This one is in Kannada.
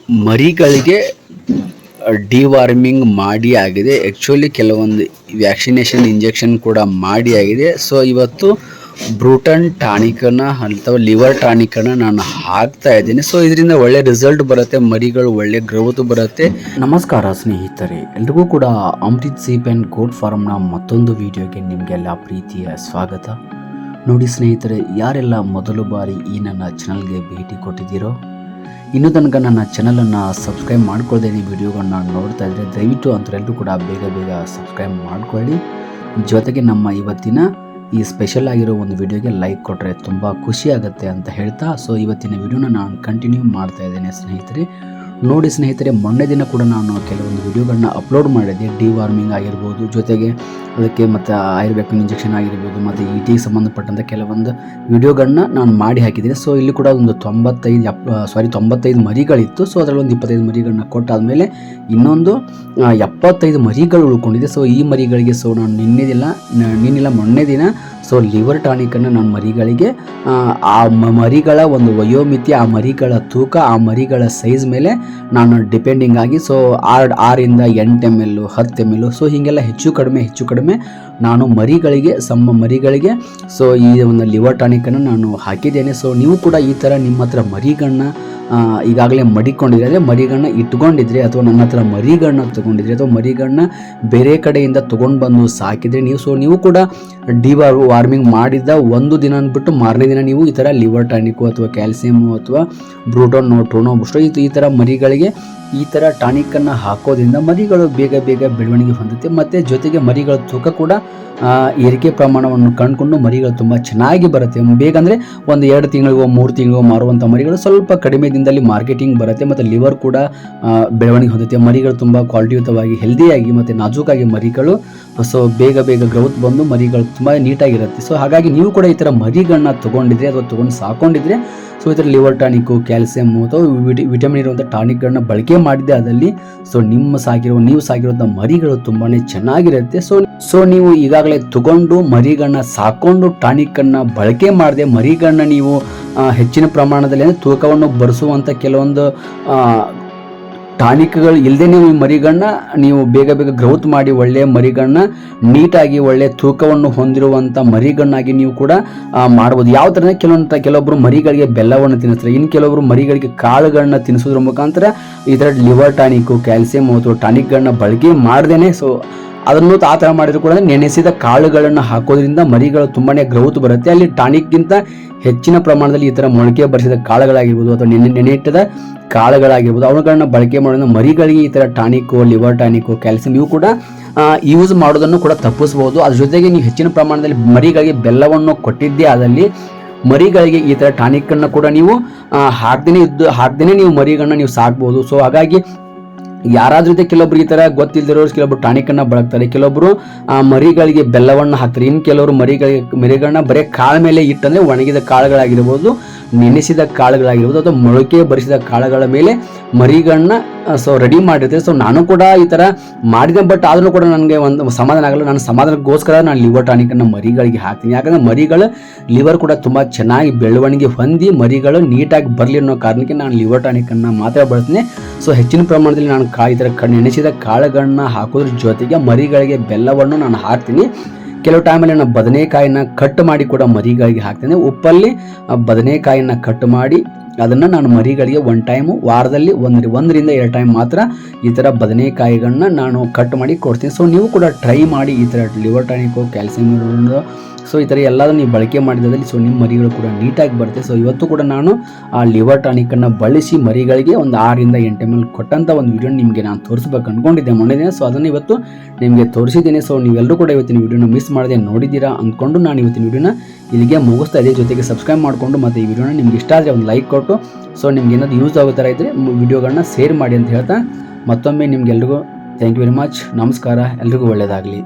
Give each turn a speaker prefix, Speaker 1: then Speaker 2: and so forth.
Speaker 1: ಮರಿಗಳಿಗೆ ಡಿವಾರ್ಮಿಂಗ್ ಮಾಡಿ ಆಗಿದೆ. ಆ್ಯಕ್ಚುಲಿ ಕೆಲವೊಂದು ವ್ಯಾಕ್ಸಿನೇಷನ್ ಇಂಜೆಕ್ಷನ್ ಕೂಡ ಮಾಡಿ ಆಗಿದೆ. ಸೊ ಇವತ್ತು ಬ್ರೂಟನ್ ಟಾನಿಕನ್ನು ಅಥವಾ ಲಿವರ್ ಟಾನಿಕನ್ನು ನಾನು ಹಾಕ್ತಾ ಇದ್ದೀನಿ. ಸೊ ಇದರಿಂದ ಒಳ್ಳೆ ರಿಸಲ್ಟ್ ಬರುತ್ತೆ, ಮರಿಗಳು ಒಳ್ಳೆ ಗ್ರೋತ್ ಬರುತ್ತೆ. ನಮಸ್ಕಾರ ಸ್ನೇಹಿತರೆ, ಎಲ್ರಿಗೂ ಕೂಡ ಅಮೃತ್ ಸೀಪ್ ಆ್ಯಂಡ್ ಗೋಟ್ ಫಾರ್ಮ್ನ ಮತ್ತೊಂದು ವಿಡಿಯೋಗೆ ನಿಮಗೆಲ್ಲ ಪ್ರೀತಿಯ ಸ್ವಾಗತ. ನೋಡಿ ಸ್ನೇಹಿತರೆ, ಯಾರೆಲ್ಲ ಮೊದಲು ಬಾರಿ ಈ ನನ್ನ ಚಾನಲ್ಗೆ ಭೇಟಿ ಕೊಟ್ಟಿದ್ದೀರೋ, ಇನ್ನೂ ತನಕ ನನ್ನ ಚಾನಲನ್ನು ಸಬ್ಸ್ಕ್ರೈಬ್ ಮಾಡ್ಕೊಳ್ಳದೆ ಈ ವಿಡಿಯೋಗಳನ್ನ ನೋಡ್ತಾ ಇದ್ದರೆ ದಯವಿಟ್ಟು ಅಂಥವರೆಲ್ಲರೂ ಕೂಡ ಬೇಗ ಸಬ್ಸ್ಕ್ರೈಬ್ ಮಾಡ್ಕೊಳ್ಳಿ. ಜೊತೆಗೆ ನಮ್ಮ ಇವತ್ತಿನ ಈ ಸ್ಪೆಷಲ್ ಆಗಿರೋ ಒಂದು ವಿಡಿಯೋಗೆ ಲೈಕ್ ಕೊಟ್ಟರೆ ತುಂಬ ಖುಷಿ ಆಗುತ್ತೆ ಅಂತ ಹೇಳ್ತಾ, ಸೊ ಇವತ್ತಿನ ವಿಡಿಯೋನ ನಾನು ಕಂಟಿನ್ಯೂ ಮಾಡ್ತಾ ಇದ್ದೇನೆ ಸ್ನೇಹಿತರೆ. ನೋಡಿ ಸ್ನೇಹಿತರೆ, ಮೊನ್ನೆ ದಿನ ಕೂಡ ನಾನು ಕೆಲವೊಂದು ವಿಡಿಯೋಗಳನ್ನ ಅಪ್ಲೋಡ್ ಮಾಡಿದ್ದೆ. ಡಿವಾರ್ಮಿಂಗ್ ಆಗಿರ್ಬೋದು, ಜೊತೆಗೆ ಅದಕ್ಕೆ ಮತ್ತು ಆಯುರ್ವೇದಿಕ್ ಇಂಜೆಕ್ಷನ್ ಆಗಿರ್ಬೋದು, ಮತ್ತು ಟಿಗೆ ಸಂಬಂಧಪಟ್ಟಂಥ ಕೆಲವೊಂದು ವಿಡಿಯೋಗಳನ್ನ ನಾನು ಮಾಡಿ ಹಾಕಿದ್ದೀನಿ. ಸೊ ಇಲ್ಲಿ ಕೂಡ ಒಂದು 95 ಮರಿಗಳಿತ್ತು. ಸೊ ಅದರಲ್ಲಿ ಒಂದು 25 ಮರಿಗಳನ್ನ ಕೊಟ್ಟಾದಮೇಲೆ ಇನ್ನೊಂದು 75 ಮರಿಗಳು ಉಳ್ಕೊಂಡಿದೆ. ಸೊ ಈ ಮರಿಗಳಿಗೆ ನಾನು ನಿನ್ನೆಲ್ಲ ಮೊನ್ನೆ ದಿನ ಲಿವರ್ ಟಾನಿಕನ್ನು ನಾನು ಮರಿಗಳಿಗೆ ಆ ಮರಿಗಳ ಒಂದು ವಯೋಮಿತಿ, ಆ ಮರಿಗಳ ತೂಕ, ಆ ಮರಿಗಳ ಸೈಜ್ ಮೇಲೆ ನಾನು ಡಿಪೆಂಡಿಂಗ್ ಆಗಿ 6 ಇಂದ 8 ml 10 ml ಸೊ ಹೀಗೆಲ್ಲ ಹೆಚ್ಚು ಕಡಿಮೆ ನಾನು ಮರಿಗಳಿಗೆ ಈ ಒಂದು ಲಿವರ್ ಟಾನಿಕನ್ನು ನಾನು ಹಾಕಿದ್ದೇನೆ. ಸೊ ನೀವು ಕೂಡ ಈ ಥರ ನಿಮ್ಮ ಹತ್ರ ಮರಿಗಳನ್ನ ಈಗಾಗಲೇ ಮಡಿಕೊಂಡಿದ್ರೆ, ಅಂದರೆ ಮರಿಗಳನ್ನ ಇಟ್ಕೊಂಡಿದ್ರೆ, ಅಥವಾ ನನ್ನ ಹತ್ರ ಮರಿಗಳನ್ನ ತೊಗೊಂಡಿದ್ರೆ, ಅಥವಾ ಮರಿಗಳನ್ನ ಬೇರೆ ಕಡೆಯಿಂದ ತೊಗೊಂಡು ಬಂದು ಸಾಕಿದರೆ ನೀವು ಕೂಡ ವಾರ್ಮಿಂಗ್ ಮಾಡಿದ ಒಂದು ದಿನ ಅಂದ್ಬಿಟ್ಟು ಮಾರನೇ ದಿನ ನೀವು ಈ ಥರ ಲಿವರ್ ಟಾನಿಕು ಅಥವಾ ಕ್ಯಾಲ್ಸಿಯಮು ಅಥವಾ ಬ್ರೂಟೋನ್ ಟೋನೋ ಬುಸ್ಟೋ ಈ ಥರ ಮರಿಗಳಿಗೆ ಈ ಥರ ಟಾನಿಕನ್ನು ಹಾಕೋದ್ರಿಂದ ಮರಿಗಳು ಬೇಗ ಬೆಳವಣಿಗೆ ಹೊಂದುತ್ತೆ. ಮತ್ತು ಜೊತೆಗೆ ಮರಿಗಳ ತೂಕ ಕೂಡ ಏರಿಕೆ ಪ್ರಮಾಣವನ್ನು ಕಂಡುಕೊಂಡು ಮರಿಗಳು ತುಂಬ ಚೆನ್ನಾಗಿ ಬರುತ್ತೆ. ಬೇಗ ಅಂದರೆ ಒಂದು 2 ತಿಂಗಳಿಗೋ 3 ತಿಂಗಳಿಗೋ ಮಾರುವಂಥ ಮರಿಗಳು ಸ್ವಲ್ಪ ಕಡಿಮೆ ದಿನದಲ್ಲಿ ಮಾರ್ಕೆಟಿಂಗ್ ಬರುತ್ತೆ. ಮತ್ತು ಲಿವರ್ ಕೂಡ ಬೆಳವಣಿಗೆ ಹೊಂದುತ್ತೆ. ಮರಿಗಳು ತುಂಬ ಕ್ವಾಲಿಟಿಯುತವಾಗಿ ಹೆಲ್ದಿಯಾಗಿ ಮತ್ತು ನಾಜೂಕಾಗಿ ಮರಿಗಳು ಬೇಗ ಗ್ರೌತ್ ಬಂದು ಮರಿಗಳು ತುಂಬ ನೀಟಾಗಿರುತ್ತೆ. ಸೊ ಹಾಗಾಗಿ ನೀವು ಕೂಡ ಈ ಥರ ಮರಿಗಳನ್ನ ತೊಗೊಂಡಿದ್ರೆ ಅಥವಾ ತೊಗೊಂಡು ಸಾಕೊಂಡಿದ್ರೆ ಈ ಥರ ಲಿವರ್ ಟಾನಿಕ್ಕು, ಕ್ಯಾಲ್ಸಿಯಮ್ಮು ಅಥವಾ ವಿಟಮಿನ್ ಇರುವಂಥ ಟಾನಿಕ್ಗಳನ್ನ ಬಳಕೆ ಮಾಡಿದ್ದೆ ಅದರಲ್ಲಿ ನೀವು ಸಾಕಿರುವಂಥ ಮರಿಗಳು ತುಂಬಾ ಚೆನ್ನಾಗಿರುತ್ತೆ. ಸೊ ನೀವು ಈಗಾಗಲೇ ತಗೊಂಡು ಮರಿಗಳನ್ನ ಸಾಕೊಂಡು ಟಾನಿಕ್ಕನ್ನು ಬಳಕೆ ಮಾಡದೆ ಮರಿಗಳನ್ನ ನೀವು ಹೆಚ್ಚಿನ ಪ್ರಮಾಣದಲ್ಲಿ ಅಂದರೆ ತೂಕವನ್ನು ಬರೆಸುವಂಥ ಕೆಲವೊಂದು ಟಾನಿಕ್ಗಳು ಇಲ್ಲದೆ ನೀವು ಈ ಮರಿಗಳನ್ನ ನೀವು ಬೇಗ ಗ್ರೌತ್ ಮಾಡಿ ಒಳ್ಳೆಯ ಮರಿಗಳನ್ನ ನೀಟಾಗಿ ಒಳ್ಳೆಯ ತೂಕವನ್ನು ಹೊಂದಿರುವಂಥ ಮರಿಗಳನ್ನಾಗಿ ನೀವು ಕೂಡ ಮಾಡ್ಬೋದು. ಯಾವ ಥರ ಕೆಲವೊಬ್ಬರು ಮರಿಗಳಿಗೆ ಬೆಲ್ಲವನ್ನು ತಿನ್ನಿಸ್ತಾರೆ, ಇನ್ನು ಕೆಲವೊಬ್ಬರು ಮರಿಗಳಿಗೆ ಕಾಳುಗಳನ್ನ ತಿನ್ನಿಸೋದ್ರ ಮುಖಾಂತರ ಈ ಥರ ಲಿವರ್ ಟಾನಿಕ್ಕು, ಕ್ಯಾಲ್ಸಿಯಂ ಅಥವಾ ಟಾನಿಕ್ಗಳನ್ನ ಬಳಕೆ ಮಾಡ್ದೇನೆ ಅದನ್ನು ಆ ಥರ ಮಾಡಿದ್ರು ಕೂಡ ನೆನೆಸಿದ ಕಾಳುಗಳನ್ನು ಹಾಕೋದ್ರಿಂದ ಮರಿಗಳು ತುಂಬಾ ಗ್ರೌತ್ ಬರುತ್ತೆ. ಅಲ್ಲಿ ಟಾನಿಕ್ಗಿಂತ ಹೆಚ್ಚಿನ ಪ್ರಮಾಣದಲ್ಲಿ ಈ ಥರ ಮೊಳಕೆ ಬರಿಸಿದ ಕಾಳುಗಳಾಗಿರ್ಬೋದು ಅಥವಾ ನೆನೆಯಿಟ್ಟದ ಕಾಳುಗಳಾಗಿರ್ಬೋದು ಅವುಗಳನ್ನ ಬಳಕೆ ಮಾಡೋದ್ರಿಂದ ಮರಿಗಳಿಗೆ ಈ ಥರ ಟಾನಿಕ್ಕು, ಲಿವರ್ ಟಾನಿಕ್ಕು, ಕ್ಯಾಲ್ಸಿಯಂ ಇವು ಕೂಡ ಯೂಸ್ ಮಾಡೋದನ್ನು ಕೂಡ ತಪ್ಪಿಸ್ಬೋದು. ಅದ್ರ ಜೊತೆಗೆ ನೀವು ಹೆಚ್ಚಿನ ಪ್ರಮಾಣದಲ್ಲಿ ಮರಿಗಳಿಗೆ ಬೆಲ್ಲವನ್ನು ಕೊಟ್ಟಿದ್ದೇ ಆದಲ್ಲಿ ಮರಿಗಳಿಗೆ ಈ ಥರ ಟಾನಿಕ್ಕನ್ನು ಕೂಡ ನೀವು ಹಾಕ್ದೇನೆ ನೀವು ಮರಿಗಳನ್ನ ನೀವು ಸಾಕ್ಬೋದು. ಸೊ ಹಾಗಾಗಿ ಯಾರಾದ್ರೂ ಜೊತೆ ಕೆಲವೊಬ್ರು ಈ ಥರ ಗೊತ್ತಿಲ್ಲದಿರೋರು ಕೆಲವೊಬ್ರು ಟಾನಿಕನ್ನು ಬಳಕ್ತಾರೆ, ಕೆಲವೊಬ್ರು ಮರಿಗಳಿಗೆ ಬೆಲ್ಲವನ್ನು ಹಾಕ್ತಾರೆ, ಇನ್ನು ಕೆಲವರು ಮರಿಗಳನ್ನ ಬರೀ ಕಾಳ ಮೇಲೆ ಇಟ್ಟಂದರೆ ಒಣಗಿದ ಕಾಳುಗಳಾಗಿರ್ಬೋದು, ನೆನೆಸಿದ ಕಾಳುಗಳಾಗಿರ್ಬೋದು ಅಥವಾ ಮೊಳಕೆ ಬರಿಸಿದ ಕಾಳುಗಳ ಮೇಲೆ ಮರಿಗಳನ್ನ ರೆಡಿ ಮಾಡಿರ್ತಾರೆ. ನಾನು ಕೂಡ ಈ ಥರ ಮಾಡಿದೆ, ಬಟ್ ಆದರೂ ಕೂಡ ನನಗೆ ಒಂದು ಸಮಾಧಾನ ಆಗಲ್ಲ. ನಾನು ಸಮಾಧಾನಕ್ಕೋಸ್ಕರ ನಾನು ಲಿವರ್ ಟಾನಿಕನ್ನು ಮರಿಗಳಿಗೆ ಹಾಕ್ತೀನಿ. ಯಾಕಂದರೆ ಮರಿಗಳು ಲಿವರ್ ಕೂಡ ತುಂಬ ಚೆನ್ನಾಗಿ ಬೆಳವಣಿಗೆ ಹೊಂದಿ ಮರಿಗಳು ನೀಟಾಗಿ ಬರಲಿ ಅನ್ನೋ ಕಾರಣಕ್ಕೆ ನಾನು ಲಿವರ್ ಟಾನಿಕನ್ನು ಮಾತ್ರ ಬಳಸ್ತೀನಿ. ಹೆಚ್ಚಿನ ಪ್ರಮಾಣದಲ್ಲಿ ನಾನು ಈ ಥರ ನೆನೆಸಿದ ಕಾಳುಗಳನ್ನ ಹಾಕೋದ್ರ ಜೊತೆಗೆ ಮರಿಗಳಿಗೆ ಬೆಲ್ಲವನ್ನು ನಾನು ಹಾಕ್ತೀನಿ. ಕೆಲವು ಟೈಮಲ್ಲಿ ನಾನು ಬದನೆಕಾಯಿನ ಕಟ್ ಮಾಡಿ ಕೂಡ ಮರಿಗಳಿಗೆ ಹಾಕ್ತೇನೆ. ಉಪ್ಪಲ್ಲಿ ಬದನೆಕಾಯಿನ ಕಟ್ ಮಾಡಿ ಅದನ್ನು ನಾನು ಮರಿಗಳಿಗೆ ವಾರದಲ್ಲಿ 1 ರಿಂದ 2 ಟೈಮ್ ಮಾತ್ರ ಈ ಥರ ಬದನೆಕಾಯಿಗಳನ್ನ ನಾನು ಕಟ್ ಮಾಡಿ ಕೊಡ್ತೀನಿ. ನೀವು ಕೂಡ ಟ್ರೈ ಮಾಡಿ ಈ ಥರ ಲಿವರ್ ಟಾನಿಕ್ಕು, ಕ್ಯಾಲ್ಸಿಯಂ ಈ ಥರ ಎಲ್ಲದನ್ನು ನೀವು ಬಳಕೆ ಮಾಡಿದಲ್ಲಿ ನಿಮ್ಮ ಮರಿಗಳು ಕೂಡ ನೀಟಾಗಿ ಬರುತ್ತೆ. ಇವತ್ತು ಕೂಡ ನಾನು ಆ ಲಿವರ್ ಟಾನಿಕನ್ನು ಬಳಸಿ ಮರಿಗಳಿಗೆ ಒಂದು 6 ರಿಂದ 8 ml ಕೊಟ್ಟಂಥ ಒಂದು ವಿಡಿಯೋ ನಿಮಗೆ ನಾನು ತೋರಿಸ್ಬೇಕು ಅಂದ್ಕೊಂಡಿದ್ದೆ ಮೊನ್ನೆ ದಿನ. ಅದನ್ನು ಇವತ್ತು ನಿಮಗೆ ತೋರಿಸಿದ್ದೀನಿ. ನೀವೆಲ್ಲರೂ ಕೂಡ ಇವತ್ತಿನ ವಿಡಿಯೋನ ಮಿಸ್ ಮಾಡದೆ ನೋಡಿದ್ದೀರಾ ಅಂದ್ಕೊಂಡು ನಾನು ಇವತ್ತಿನ ವಿಡಿಯೋನ ಇಲ್ಲಿಗೆ ಮುಗಿಸ್ತಾ ಇದ್ದೆ. ಜೊತೆಗೆ ಸಬ್ಸ್ಕ್ರೈಬ್ ಮಾಡಿಕೊಂಡು ಮತ್ತು ಈ ವಿಡಿಯೋನ ನಿಮ್ಗೆ ಇಷ್ಟ ಆದರೆ ಒಂದು ಲೈಕ್ ಕೊಟ್ಟು ನಿಮ್ಗೆ ಏನಾದರೂ ಯೂಸ್ ಆಗೋ ಥರ ಇದ್ದರೆ ವಿಡಿಯೋಗಳನ್ನ ಶೇರ್ ಮಾಡಿ ಅಂತ ಹೇಳ್ತಾ ಮತ್ತೊಮ್ಮೆ ನಿಮ್ಗೆಲ್ರಿಗೂ ಥ್ಯಾಂಕ್ ಯು ವೆರಿ ಮಚ್. ನಮಸ್ಕಾರ, ಎಲ್ರಿಗೂ ಒಳ್ಳೆಯದಾಗಲಿ.